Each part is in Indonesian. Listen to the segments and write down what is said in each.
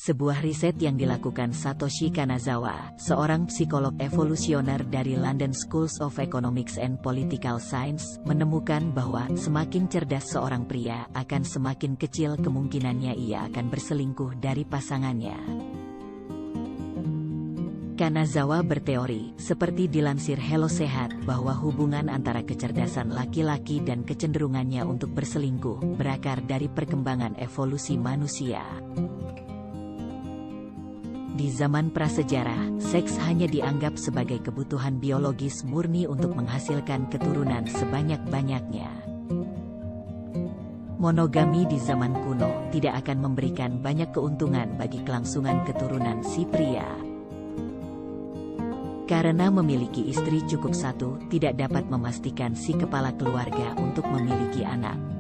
Sebuah riset yang dilakukan Satoshi Kanazawa, seorang psikolog evolusioner dari London Schools of Economics and Political Science, menemukan bahwa semakin cerdas seorang pria, akan semakin kecil kemungkinannya ia akan berselingkuh dari pasangannya. Kanazawa berteori, seperti dilansir Hello Sehat, bahwa hubungan antara kecerdasan laki-laki dan kecenderungannya untuk berselingkuh berakar dari perkembangan evolusi manusia. Di zaman prasejarah, seks hanya dianggap sebagai kebutuhan biologis murni untuk menghasilkan keturunan sebanyak-banyaknya. Monogami di zaman kuno tidak akan memberikan banyak keuntungan bagi kelangsungan keturunan si pria. Karena memiliki istri cukup satu, tidak dapat memastikan si kepala keluarga untuk memiliki anak.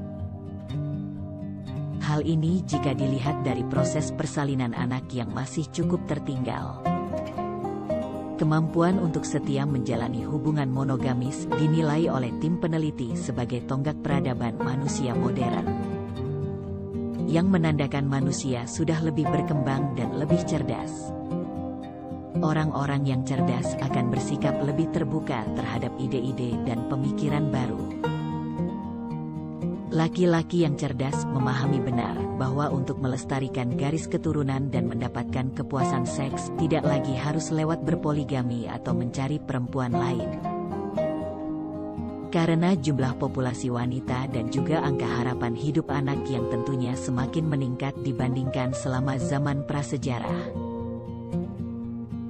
Hal ini jika dilihat dari proses persalinan anak yang masih cukup tertinggal. Kemampuan untuk setia menjalani hubungan monogamis dinilai oleh tim peneliti sebagai tonggak peradaban manusia modern, yang menandakan manusia sudah lebih berkembang dan lebih cerdas. Orang-orang yang cerdas akan bersikap lebih terbuka terhadap ide-ide dan pemikiran baru. Laki-laki yang cerdas memahami benar bahwa untuk melestarikan garis keturunan dan mendapatkan kepuasan seks tidak lagi harus lewat berpoligami atau mencari perempuan lain. Karena jumlah populasi wanita dan juga angka harapan hidup anak yang tentunya semakin meningkat dibandingkan selama zaman prasejarah.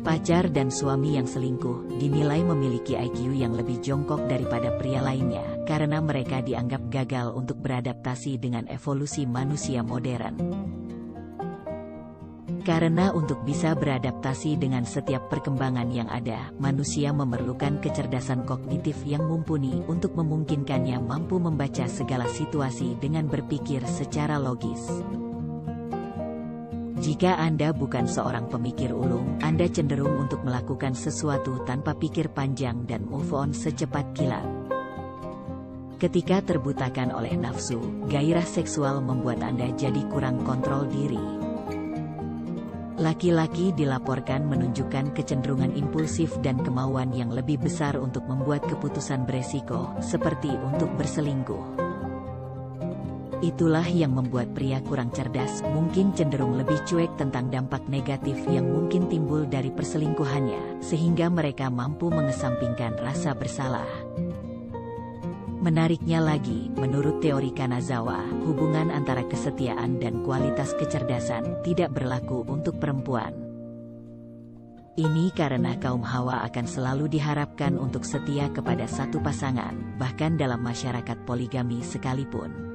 Pacar dan suami yang selingkuh dinilai memiliki IQ yang lebih jongkok daripada pria lainnya, karena mereka dianggap gagal untuk beradaptasi dengan evolusi manusia modern. Karena untuk bisa beradaptasi dengan setiap perkembangan yang ada, manusia memerlukan kecerdasan kognitif yang mumpuni untuk memungkinkannya mampu membaca segala situasi dengan berpikir secara logis. Jika Anda bukan seorang pemikir ulung, Anda cenderung untuk melakukan sesuatu tanpa pikir panjang dan move on secepat kilat. Ketika terbutakan oleh nafsu, gairah seksual membuat Anda jadi kurang kontrol diri. Laki-laki dilaporkan menunjukkan kecenderungan impulsif dan kemauan yang lebih besar untuk membuat keputusan beresiko, seperti untuk berselingkuh. Itulah yang membuat pria kurang cerdas mungkin cenderung lebih cuek tentang dampak negatif yang mungkin timbul dari perselingkuhannya, sehingga mereka mampu mengesampingkan rasa bersalah. Menariknya lagi, menurut teori Kanazawa, hubungan antara kesetiaan dan kualitas kecerdasan tidak berlaku untuk perempuan. Ini karena kaum Hawa akan selalu diharapkan untuk setia kepada satu pasangan, bahkan dalam masyarakat poligami sekalipun.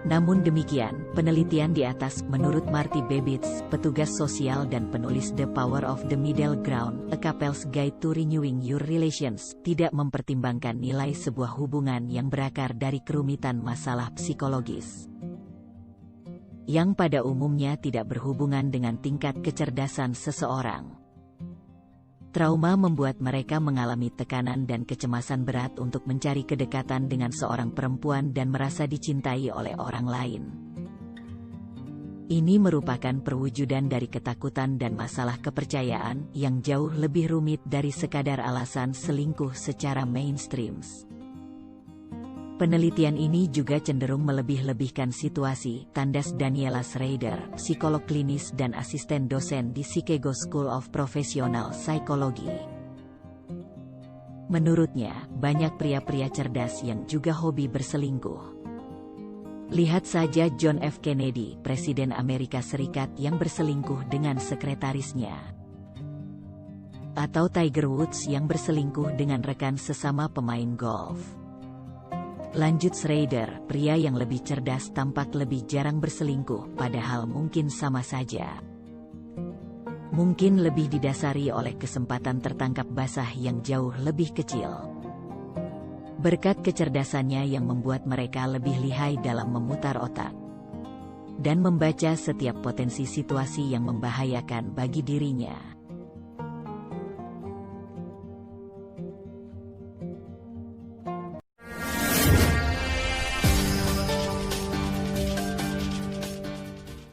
Namun demikian, penelitian di atas menurut Marty Babbitts, petugas sosial dan penulis The Power of the Middle Ground, A Couple's Guide to Renewing Your Relations, tidak mempertimbangkan nilai sebuah hubungan yang berakar dari kerumitan masalah psikologis, yang pada umumnya tidak berhubungan dengan tingkat kecerdasan seseorang. Trauma membuat mereka mengalami tekanan dan kecemasan berat untuk mencari kedekatan dengan seorang perempuan dan merasa dicintai oleh orang lain. Ini merupakan perwujudan dari ketakutan dan masalah kepercayaan yang jauh lebih rumit dari sekadar alasan selingkuh secara mainstream. Penelitian ini juga cenderung melebih-lebihkan situasi, tandas Daniela Schrader, psikolog klinis dan asisten dosen di Chicago School of Professional Psychology. Menurutnya, banyak pria-pria cerdas yang juga hobi berselingkuh. Lihat saja John F. Kennedy, Presiden Amerika Serikat yang berselingkuh dengan sekretarisnya. Atau Tiger Woods yang berselingkuh dengan rekan sesama pemain golf. Lanjut Schrader, pria yang lebih cerdas tampak lebih jarang berselingkuh, padahal mungkin sama saja. Mungkin lebih didasari oleh kesempatan tertangkap basah yang jauh lebih kecil. Berkat kecerdasannya yang membuat mereka lebih lihai dalam memutar otak dan membaca setiap potensi situasi yang membahayakan bagi dirinya.